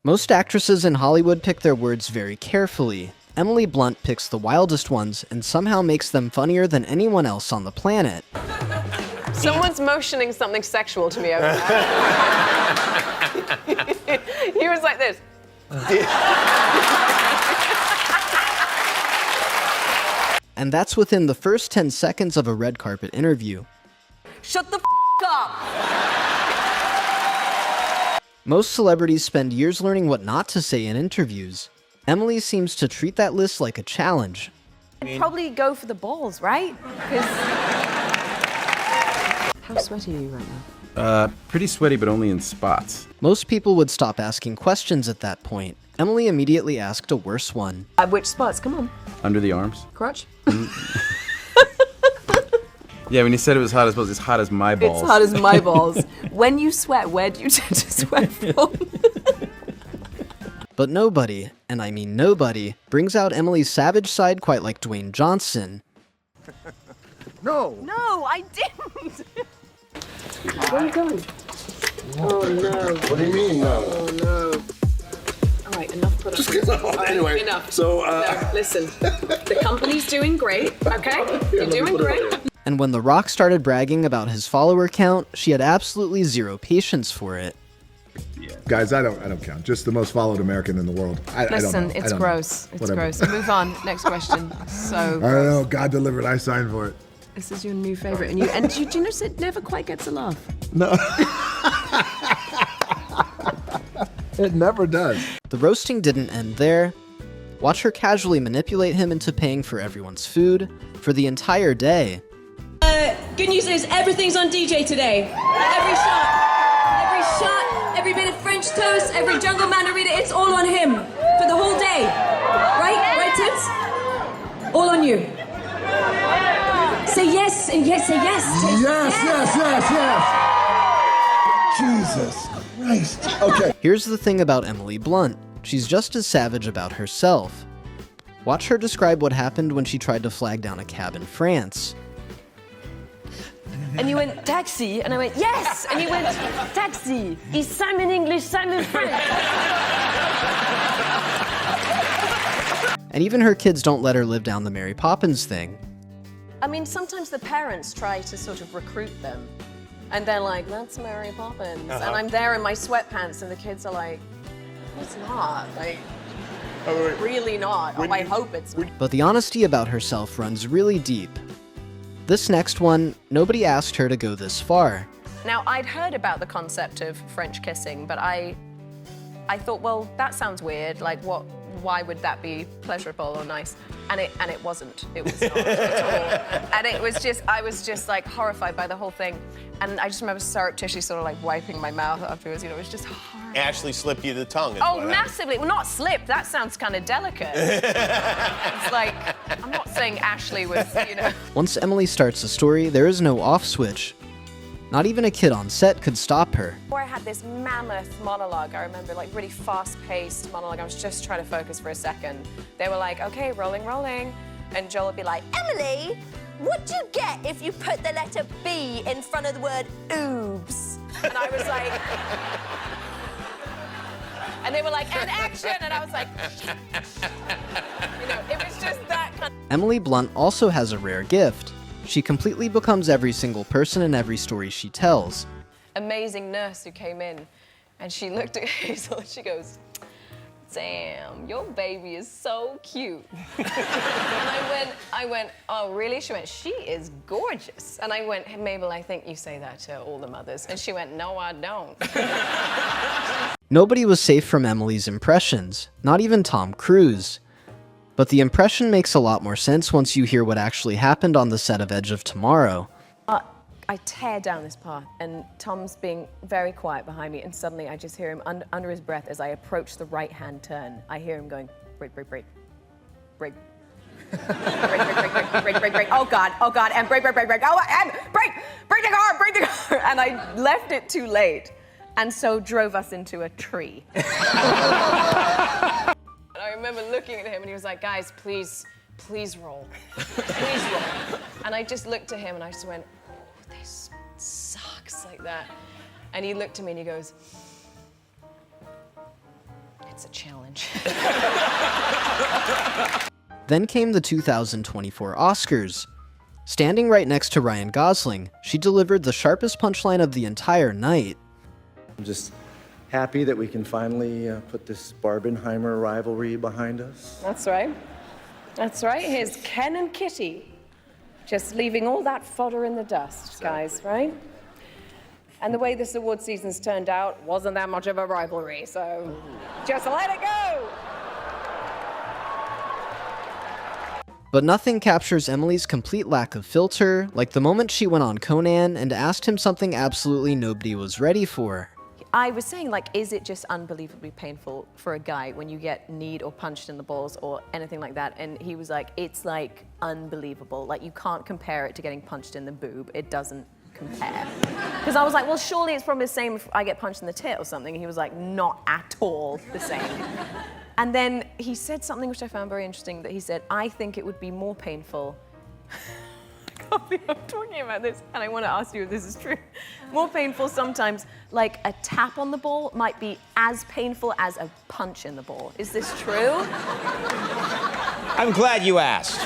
Most actresses in Hollywood pick their words very carefully. Emily Blunt picks the wildest ones and somehow makes them funnier than anyone else on the planet. Someone's motioning something sexual to me over there. He was like this. And that's within the first 10 seconds of a red carpet interview. Shut the f up! Most celebrities spend years learning what not to say in interviews. Emily seems to treat that list like a challenge. I'd probably go for the balls, right? How sweaty are you right now? Pretty sweaty, but only in spots. Most people would stop asking questions at that point. Emily immediately asked a worse one. Which spots? Come on. Under the arms? Crotch? Yeah, when you said it was hot as balls, it's hot as my balls. It's hot as my balls. When you sweat, where do you tend to sweat from? But nobody, and I mean nobody, brings out Emily's savage side quite like Dwayne Johnson. No! No, I didn't! Where are you going? Oh no. What do you mean, no? Oh no. Alright, enough put up. Anyway, enough. so, No, listen. The company's doing great, okay? You're doing great. And when The Rock started bragging about his follower count, she had absolutely zero patience for it. guys, I don't count. Just the most followed American in the world. I Listen, don't know. it's I don't gross. know. It's Whatever. gross. Move on. Next question. So I don't gross. know. God delivered. I signed for it. This is your new favorite, and do you notice it never quite gets a laugh? No. It never does. The roasting didn't end there. Watch her casually manipulate him into paying for everyone's food for the entire day. Good news is everything's on DJ today. Every shot, every bit of French toast, every jungle mandarita, it's all on him for the whole day. Right, Tits? All on you. Say yes, and yes, say yes. Yes. Jesus Christ. Okay. Here's the thing about Emily Blunt. She's just as savage about herself. Watch her describe what happened when she tried to flag down a cab in France. And you went, taxi, and I went, yes! And you went, taxi. Is Simon English, Simon French? And even her kids don't let her live down the Mary Poppins thing. I mean, sometimes the parents try to sort of recruit them, and they're like, "That's Mary Poppins," and I'm there in my sweatpants, and the kids are like, "It's not, like, really not." Oh, I hope it's not. But the honesty about herself runs really deep. This next one, nobody asked her to go this far. Now, I'd heard about the concept of French kissing, but I thought, well, that sounds weird. Like, why would that be pleasurable or nice? And it wasn't. It was not at all. And it was just, I was just like horrified by the whole thing. And I just remember surreptitiously sort of like wiping my mouth afterwards. You know, it was just horrible. Ashley slipped you the tongue. Oh, massively. Well, not slip. That sounds kind of delicate. It's like, I'm not saying Ashley was, you know. Once Emily starts a story, there is no off switch. Not even a kid on set could stop her. Before I had this mammoth monologue, I remember, like, really fast-paced monologue. I was just trying to focus for a second. They were like, okay, rolling. And Joel would be like, Emily, what do you get if you put the letter B in front of the word oobs? and I was like, and they were like, and action, and I was like, you know, it was just that kind of... Emily Blunt also has a rare gift. She completely becomes every single person in every story she tells. amazing nurse who came in, and she looked at Hazel and she goes, "Damn, your baby is so cute." And I went, "Oh, really?" She went, "She is gorgeous." And I went, "Hey, Mabel, I think you say that to all the mothers." And she went, "No, I don't." Nobody was safe from Emily's impressions, not even Tom Cruise. But the impression makes a lot more sense once you hear what actually happened on the set of Edge of Tomorrow. I tear down this path, and Tom's being very quiet behind me, and suddenly I just hear him under his breath as I approach the right-hand turn. I hear him going, "Brake, brake, brake, brake." Brake, brake, brake, brake. Oh God, and brake, brake, brake, brake. Oh, and brake the car, brake the car. And I left it too late, and so drove us into a tree. And I remember looking at him, and he was like, "Guys, please roll. Please roll." And I just looked at him, and I just went, "This sucks," like that. And he looked at me and he goes, It's a challenge. Then came the 2024 Oscars. Standing right next to Ryan Gosling, she delivered the sharpest punchline of the entire night. I'm just happy that we can finally put this Barbenheimer rivalry behind us. That's right. That's right. Here's Ken and Kitty. Just leaving all that fodder in the dust, guys, right? And the way this award season's turned out wasn't that much of a rivalry, so just let it go! But nothing captures Emily's complete lack of filter, like the moment she went on Conan and asked him something absolutely nobody was ready for. I was saying, like, is it just unbelievably painful for a guy when you get kneed or punched in the balls or anything like that? And he was like, it's like unbelievable. Like, you can't compare it to getting punched in the boob. It doesn't compare. Because I was like, well, surely it's probably the same if I get punched in the tit or something. And he was like, not at all the same. And then he said something which I found very interesting, that he said, I think it would be more painful. I can't believe I'm talking about this, and I want to ask you if this is true. More painful sometimes, like a tap on the ball might be as painful as a punch in the ball. Is this true? I'm glad you asked.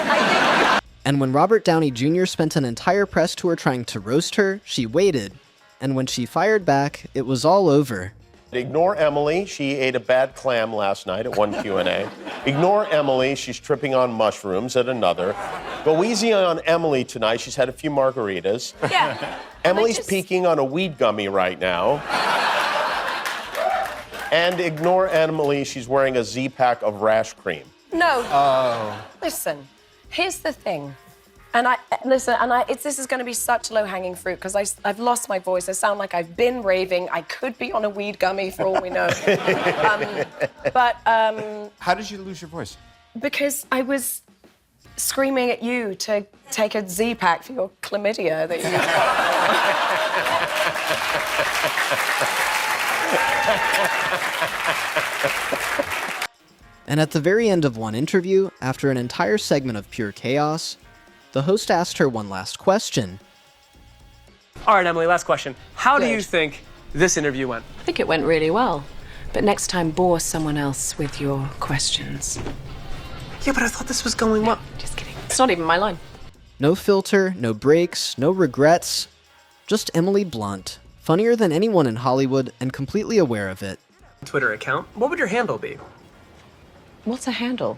And when Robert Downey Jr. spent an entire press tour trying to roast her, she waited. And when she fired back, it was all over. Ignore Emily. She ate a bad clam last night at one Q&A. Ignore Emily. She's tripping on mushrooms at another. Go easy on Emily tonight. She's had a few margaritas. Yeah. Emily's peeking on a weed gummy right now. And ignore Emily. She's wearing a Z-pack of rash cream. No. Oh. Listen, here's the thing. This is going to be such low-hanging fruit because I've lost my voice. I sound like I've been raving. I could be on a weed gummy for all we know. How did you lose your voice? Because I was screaming at you to take a Z-pack for your chlamydia that you And at the very end of one interview, after an entire segment of pure chaos, the host asked her one last question. All right, Emily, last question. How do you think this interview went? I think it went really well. But next time, bore someone else with your questions. Yeah, but I thought this was going well. Just kidding. It's not even my line. No filter, no breaks, no regrets. Just Emily Blunt, funnier than anyone in Hollywood and completely aware of it. Twitter account. What would your handle be? What's a handle?